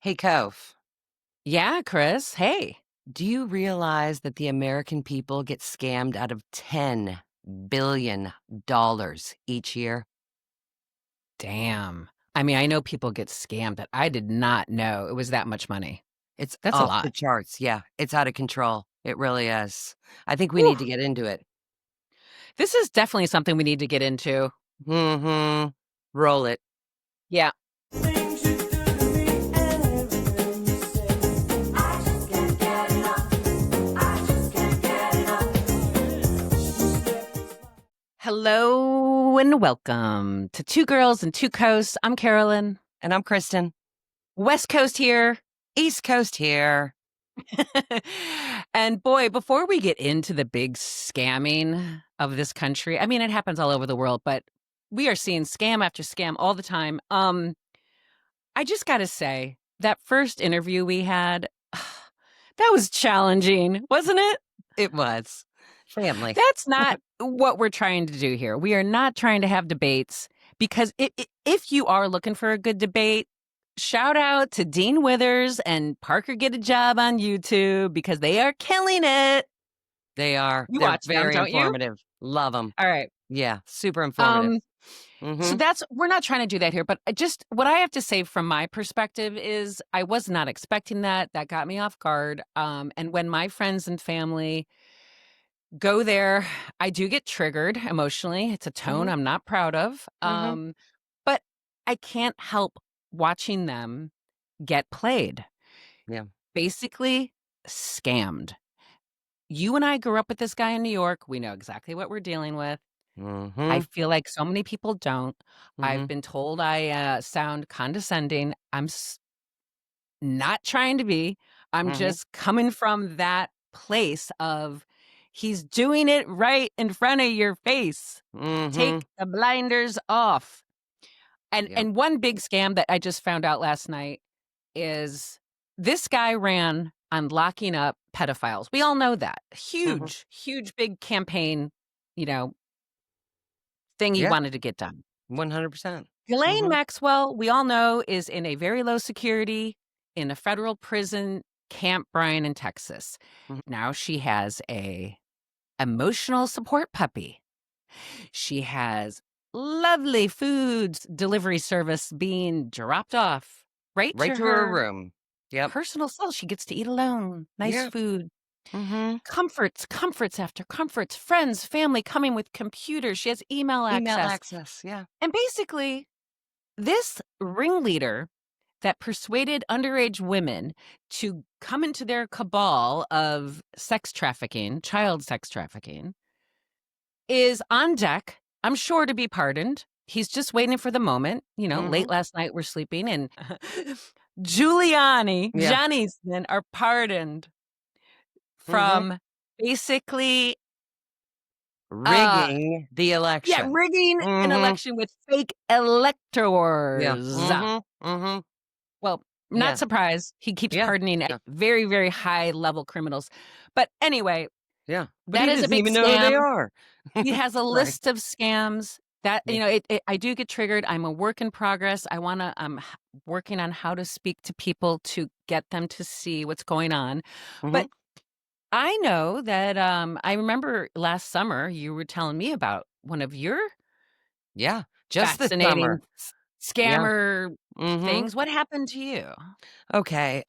Hey, Cove, Yeah, Chris. Hey. do you realize that the American people get scammed out of $10 billion each year? Damn. I mean, I know people get scammed, but I did not know it was that much money. It's That's a off the lot. charts. Yeah, it's out of control. It really is. I think we Whew. need to get into it. This is definitely something we need to get into. Mm-hmm. Roll it. Yeah. Things you do to me and everything you say. I just can't get enough. I just can't get enough. Hello and welcome to Two Girls and Two Coasts. I'm Carolyn. And I'm Kristen. West Coast here. East Coast here. And boy, before we get into the big scamming of this country, I mean, it happens all over the world, but we are seeing scam after scam all the time. I just got to say, that first interview we had, that was challenging, wasn't it? It was. Family. That's not what we're trying to do here. We are not trying to have debates because if you are looking for a good debate, shout out to Dean Withers and Parker Get a Job on YouTube because they are killing it. They are. You They're watch them, very don't you? informative. Love them. All right. Yeah, super informative. Um, Mm-hmm. so we're not trying to do that here, but just what I have to say from my perspective is I was not expecting that. That got me off guard. And when my friends and family go there, I do get triggered emotionally. It's a tone Mm-hmm. I'm not proud of. Mm-hmm. But I can't help watching them get played, Yeah. basically scammed. You and I grew up with this guy in New York. We know exactly what we're dealing with. I Mm-hmm. feel like so many people don't. Mm-hmm. I've been told I sound condescending. Not trying to be. I'm Mm-hmm. just coming from that place of he's doing it right in front of your face. Mm-hmm. Take the blinders off. And Yep. and one big scam that I just found out last night is this guy ran on locking up pedophiles. We all know that. Mhm. Huge, huge big campaign, you know, thing he Yeah, wanted to get done. 100%. Ghislaine Mhm, Maxwell, we all know, is in a very low security in a federal prison, Camp Bryan in Texas. mhm. Now she has a emotional support puppy. She has lovely foods delivery service being dropped off right Right to to her her room. Yep. personal cell. She gets to eat alone. Nice Yeah. food. Mhm. Comforts after comforts, friends, family coming with computers. She has email Email access. access, yeah. And basically, this ringleader that persuaded underage women to come into their cabal of sex trafficking, child sex trafficking, is on deck, I'm sure, to be pardoned. He's just waiting for the moment. Late Mhm. last night we're sleeping, and Giuliani, Yeah. Johnny Eastman are pardoned Mhm. from basically, uh, Rigging the yeah, election. rigging an Mhm. election with fake Yeah. electors. Mhm. Mhm. Well, not Yeah. surprised. He keeps Yeah. pardoning Yeah. very, very high level criminals. But anyway, Yeah. But that he is a doesn't big even know who they scam. are. He has a Right. list of scams that, Yeah. I do get triggered. I'm a work in progress. I'm working on how to speak to people to get them to see what's going on. But Mhm. I know that, I remember last summer you were telling me about one of your Yeah. Just this fascinating summer. Yeah. scammer Mhm. things. What happened to you? Okay.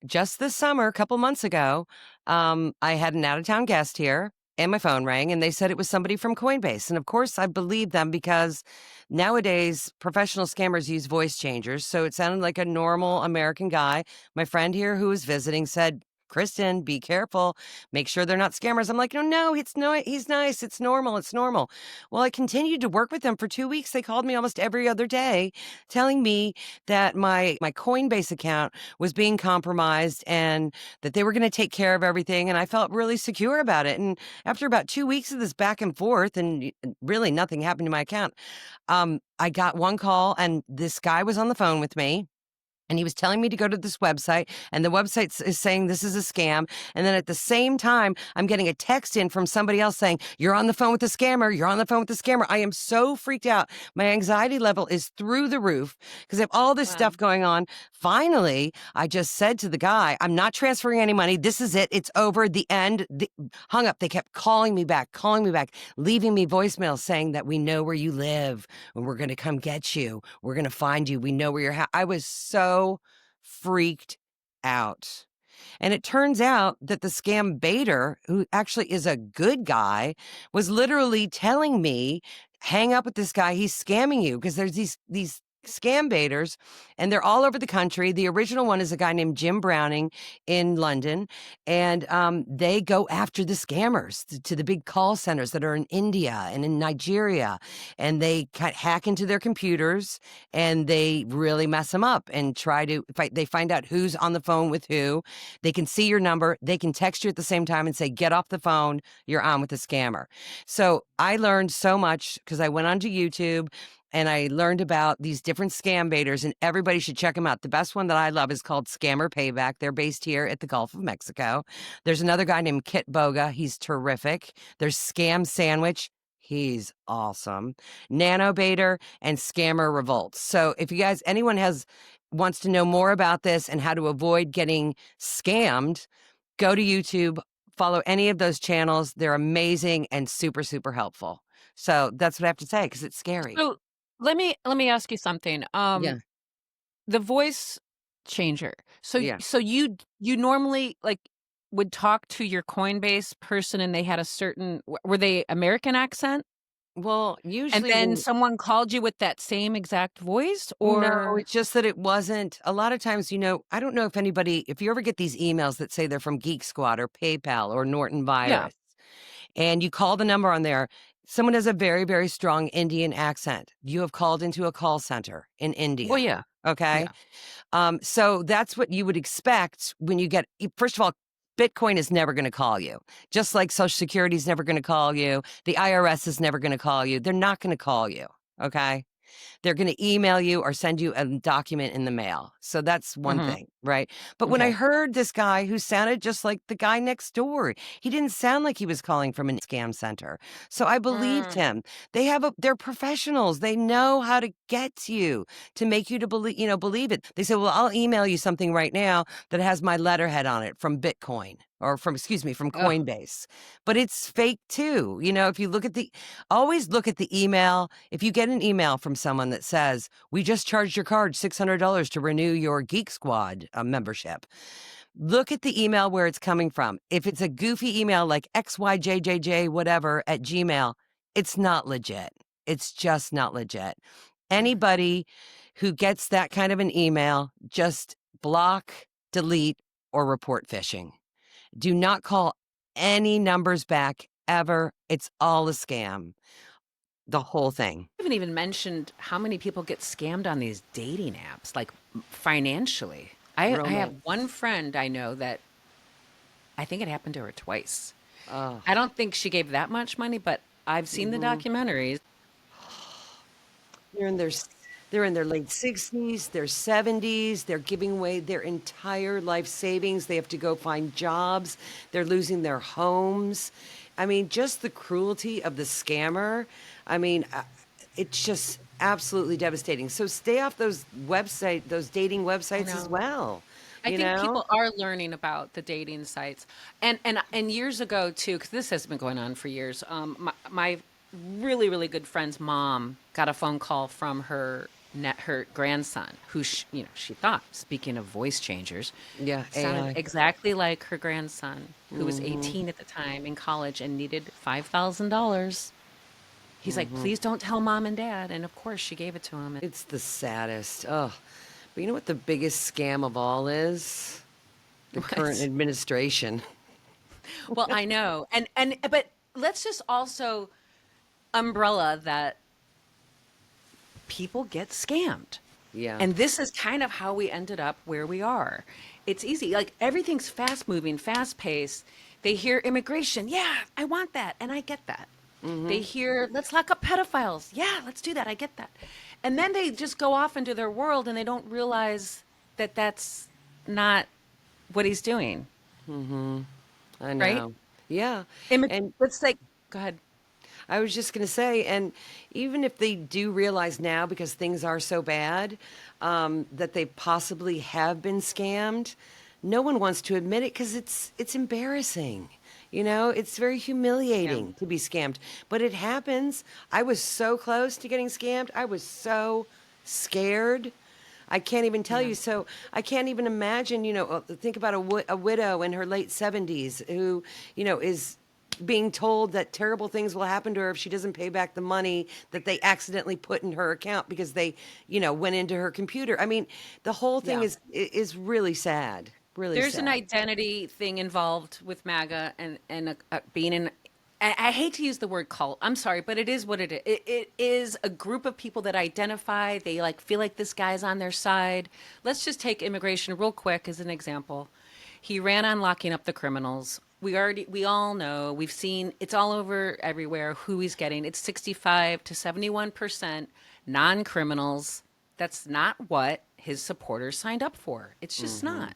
Just this summer, a couple months ago, I had an out of town guest here and my phone rang and they said it was somebody from Coinbase. And of course, I believed them because nowadays professional scammers use voice changers. So it sounded like a normal American guy. My friend here who was visiting said, Kristen, be careful. Make sure they're not scammers. I'm like, no, no, he's nice. It's normal. It's normal. Well, I continued to work with them for 2 weeks. They called me almost every other day telling me that my Coinbase account was being compromised and that they were going to take care of everything. And I felt really secure about it. And after about 2 weeks of this back and forth, and really nothing happened to my account, I got one call, and this guy was on the phone with me. And he was telling me to go to this website, and the website is saying this is a scam. And then at the same time, I'm getting a text in from somebody else saying, "You're on the phone with the scammer. You're on the phone with the scammer." I am so freaked out. My anxiety level is through the roof because I have all this Wow. stuff going on. Finally, I just said to the guy, "I'm not transferring any money. This is it. It's over. The end." Hung up. They kept calling me back, leaving me voicemails saying that we know where you live and we're going to come get you. We're going to find you. We know where you're. I was so freaked out. And it turns out that the scam baiter, who actually is a good guy, was literally telling me, hang up with this guy. He's scamming you because there's these scam baiters and they're all over the country. The original one is a guy named Jim Browning in London. And they go after the scammers to the big call centers that are in India and in Nigeria. And they hack into their computers and they really mess them up and try to fight. They find out who's on the phone with who. They can see your number. They can text you at the same time and say, "Get off the phone. You're on with the scammer." So I learned so much because I went onto YouTube and I learned about these different scam baiters, and everybody should check them out. The best one that I love is called Scammer Payback. They're based here at the Gulf of Mexico. There's another guy named Kit Boga. He's terrific. There's Scam Sandwich. He's awesome. Nano Baiter and Scammer Revolt. So if you guys, anyone wants to know more about this and how to avoid getting scammed, go to YouTube, follow any of those channels. They're amazing and super, super helpful. So that's what I have to say because it's scary. So let me ask you something. Yeah. The voice changer. So Yeah. so you normally like would talk to your Coinbase person and they had a certain were they American accent? Well, And usually then someone called you with that same exact voice no, or it's just that it wasn't. A lot of times, I don't know if you ever get these emails that say they're from Geek Squad or PayPal or Norton yeah. Virus, and you call the number on there. Someone has a very, very strong Indian accent. You have called into a call center in India. Well, yeah. Okay. Yeah. So that's what you would expect when you get, first of all, Bitcoin is never going to call you, just like Social Security is never going to call you. The IRS is never going to call you. They're not going to call you. Okay. They're going to email you or send you a document in the mail. So that's one Mhm. thing, right? But when I Okay. heard this guy who sounded just like the guy next door, he didn't sound like he was calling from a scam center. So I believed Mm. him. They're professionals. They know how to get to you to make you to believe it. They say, "Well, I'll email you something right now that has my letterhead on it from Bitcoin or from Ugh. Coinbase." But it's fake too. If you always look at the email. If you get an email from someone that says, "We just charged your card $600 to renew your Geek Squad membership," look at the email where it's coming from. If it's a goofy email like xyjjj whatever at Gmail, it's not legit. It's just not legit. Anybody who gets that kind of an email, just block, delete, or report phishing. Do not call any numbers back ever. It's all a scam. The whole thing. I haven't even mentioned how many people get scammed on these dating apps, like financially. I have Romance. one friend I know that I think it happened to her twice. Oh, I don't think she gave that much money, but I've seen the documentaries. they're in their s- they're in their late 60s, their 70s. They're giving away their entire life savings. They have to go find jobs. They're losing their homes. I mean, just the cruelty of the scammer. I mean, it's just absolutely devastating. So stay off those dating websites as know. well. I You think know? people are learning about the dating sites, and years ago too, because this has been going on for years. My really really good friend's mom got a phone call from her grandson, who she thought, speaking of voice changers, Yeah, sounded AI. exactly like her grandson, who was 18 at the time in college and needed $5,000. He's like, "Please don't tell mom and dad," and of course she gave it to him. It's the saddest. Oh, but you know what the biggest scam of all is? The current What? administration. Well, I know. But let's just also umbrella that people get scammed. Yeah. And this is kind of how we ended up where we are. It's easy. Like everything's fast moving, fast paced. They hear immigration. Yeah, I want that. And I get that. They hear, let's lock up pedophiles. Yeah, let's do that. I get that. And then they just go off into their world and they don't realize that that's not what he's doing, I right? know. Yeah. And Let's like, go ahead. I was just going to say, and even if they do realize now, because things are so bad, that they possibly have been scammed, no one wants to admit it because it's embarrassing. You know, it's very Yeah. humiliating to be scammed, but it happens. I was so close to getting scammed. I was so scared. I can't even tell Yeah. you. So I can't even imagine, think about a widow in her late 70s who, is being told that terrible things will happen to her if she doesn't pay back the money that they accidentally put in her account because they, went into her computer. I mean, the whole thing Yeah. is really sad. Really There's an sad. identity thing involved with MAGA and being in. I hate to use the word cult. I'm sorry, but it is what it is. It is a group of people that identify. They like feel like this guy's on their side. Let's just take immigration real quick as an example. He ran on locking up the criminals. We all know, we've seen, it's all over everywhere who he's getting. It's 65 to 71% non-criminals. That's not what his supporters signed up for. It's just not.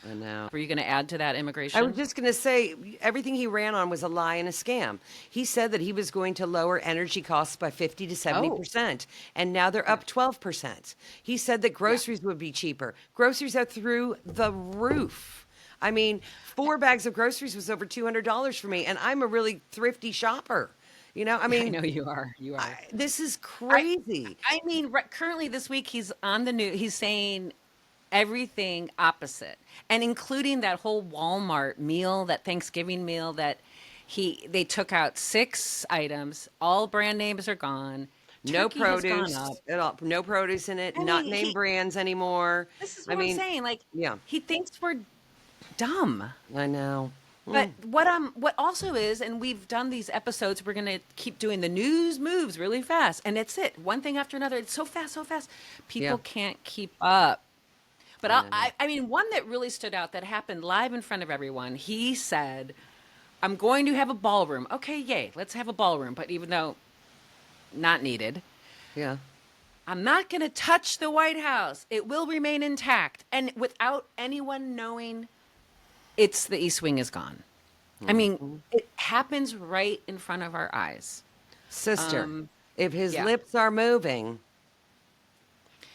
I know. Were you going to add to that I was immigration? just going to say everything he ran on was a lie and a scam. He said that he was going to lower energy costs by 50 to Oh, 70%, and now they're yeah, up 12%. He said that yeah. groceries would be cheaper. Groceries are through the roof. I mean, 4 bags of groceries was over $200 for me, and I'm a really thrifty shopper. I I mean, know you are. You are. this is I crazy. I mean, currently this week he's on the news. He's saying everything opposite, and including that whole Walmart meal, that Thanksgiving meal that they took out 6 items. All brand names are gone. No Turkey has gone produce up. at all. No produce in it. I Not mean, name brands anymore. this is I what I'm mean, saying. Like, yeah, he thinks we're dumb. I know. But what also is, and we've done these episodes, we're gonna keep doing the news moves really fast, and it's one thing after another. It's so fast, so fast. Yeah, People can't keep up. But I know. I mean, one that really stood out that happened live in front of everyone. He said, "I'm going to have a ballroom." Okay, yay, let's have a ballroom. But even though not needed, Yeah. I'm not going to touch the White House. It will remain intact, and without anyone knowing, it's the East Wing is gone. I mean, it happens right in front of our eyes. Sister, Um, if his yeah, lips are moving,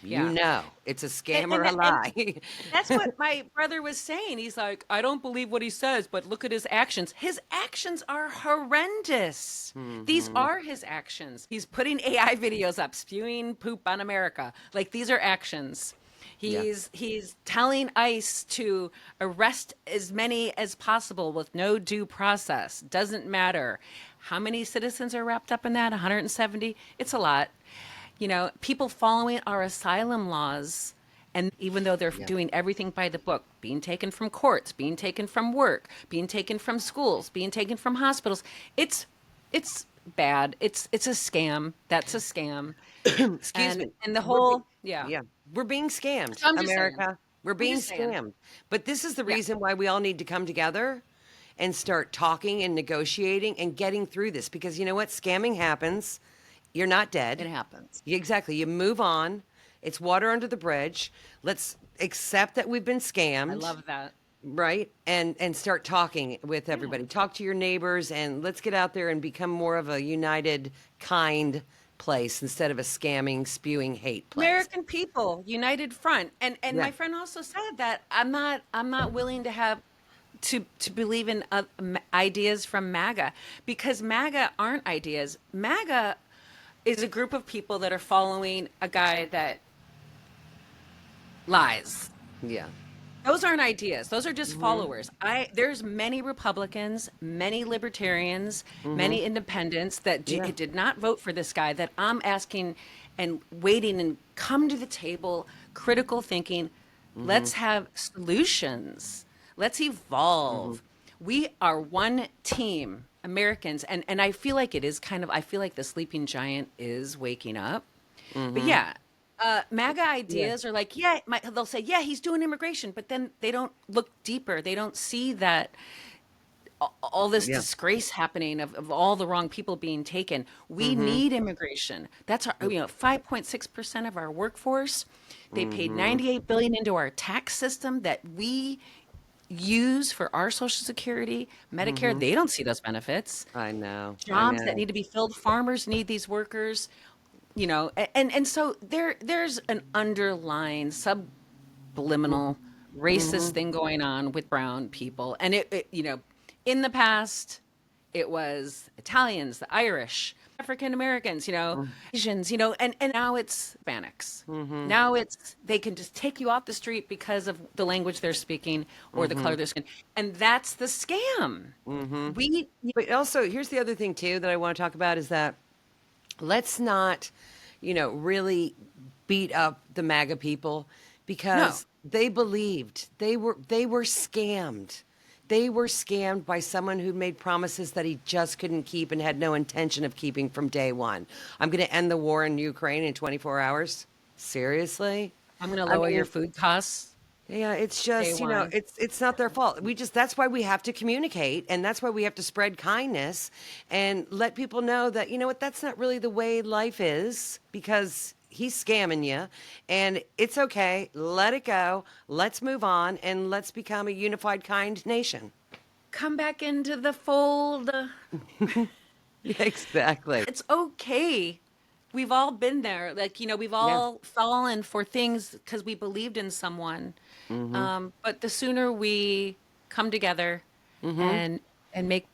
you yeah. know it's a And, scam or and a and lie. that's what my brother was saying. He's like, I don't believe what he says, but look at his actions. His actions are horrendous. These are his actions. He's putting AI videos up, spewing poop on America. Like, these are actions. Yeah. He's telling ICE to arrest as many as possible with no due process. Doesn't matter. How many citizens are wrapped up in that? 170? It's a lot. People following our asylum laws, and even though they're Yeah. doing everything by the book, being taken from courts, being taken from work, being taken from schools, being taken from hospitals, it's bad. It's a scam. That's a scam. Excuse And me. and the We're be- whole, yeah. yeah, we're being scammed, So I'm just saying. America. We're I'm being just saying. scammed. But this is the Yeah. reason why we all need to come together and start talking and negotiating and getting through this because you know what? Scamming happens. You're not It dead. happens. Exactly. You move on. It's water under the bridge. Let's accept that we've been I scammed, love that. right? And start talking with Yeah. everybody. Talk to your neighbors and let's get out there and become more of a united, kind place instead of a scamming, spewing hate place. American people, united front. And Yeah. my friend also said that I'm not willing to have to believe in ideas from MAGA, because MAGA aren't ideas. MAGA is a group of people that are following a guy that lies. Yeah. Those aren't ideas. Those are just followers. There's many Republicans, many libertarians, many independents that Yeah. did not vote for this guy, that I'm asking and waiting and come to the table, critical thinking. Let's have solutions. Let's evolve. We are one team, Americans, and I feel like it is kind of, I feel like the sleeping giant is waking up. But yeah, MAGA Yeah. ideas are like, yeah, they'll say, yeah, he's doing immigration, but then they don't look deeper. They don't see that all this Yeah. disgrace happening of all the wrong people being taken. We need immigration. That's our, 5.6% of our workforce. They paid 98 billion into our tax system that we use for our Social Security, Medicare. They don't see those benefits. I know. I Jobs that know. need to be filled. Farmers need these workers. And so there's an underlying subliminal racist thing going on with brown people. And in the past, it was Italians, the Irish, African Americans, Asians, and now it's Hispanics. Now it's they can just take you off the street because of the language they're speaking or the color of their skin. And that's the scam. We But also, here's the other thing too that I want to talk about is that let's not, really beat up the MAGA people because they believed they were scammed. They were scammed by someone who made promises that he just couldn't keep and had no intention of keeping from day one. I'm going to end the war in Ukraine in 24 hours. Seriously? I'm going to I lower your mean, food costs. yeah, it's just, Day one. it's not their fault. That's why we have to communicate and that's why we have to spread kindness and let people know that, you know what, that's not really the way life is because he's scamming you and it's okay. Let it go. Let's move on and let's become a unified, kind nation. Come back into the fold. Yeah, exactly. It's okay. We've all been there. Like, we've all fallen for things because we believed in someone. But the sooner we come together and make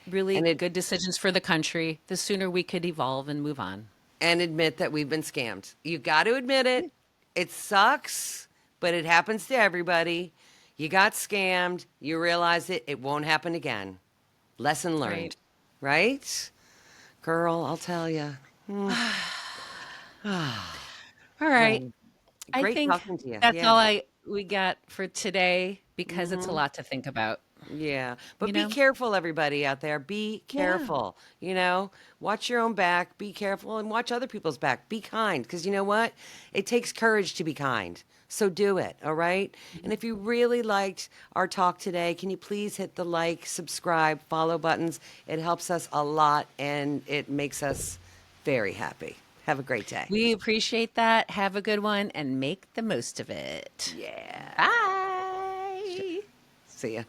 really And it- good decisions for the country, the sooner we could evolve and move on. And admit that we've been scammed. You got to admit it. It sucks, but it happens to everybody. You got scammed. You realize it. It won't happen again. Lesson learned. Right? Girl, I'll tell you. All right. I Great think talking to you. that's Yeah. all we got for today because it's a lot to think about. Yeah. But You be know? careful, everybody out there. Be careful. Watch your own back. Be careful and watch other people's back. Be kind. Because you know what? It takes courage to be kind. So do it. All right. And if you really liked our talk today, can you please hit the like, subscribe, follow buttons? It helps us a lot and it makes us very happy. Have a great day. We appreciate that. Have a good one and make the most of it. Yeah. Bye. See ya.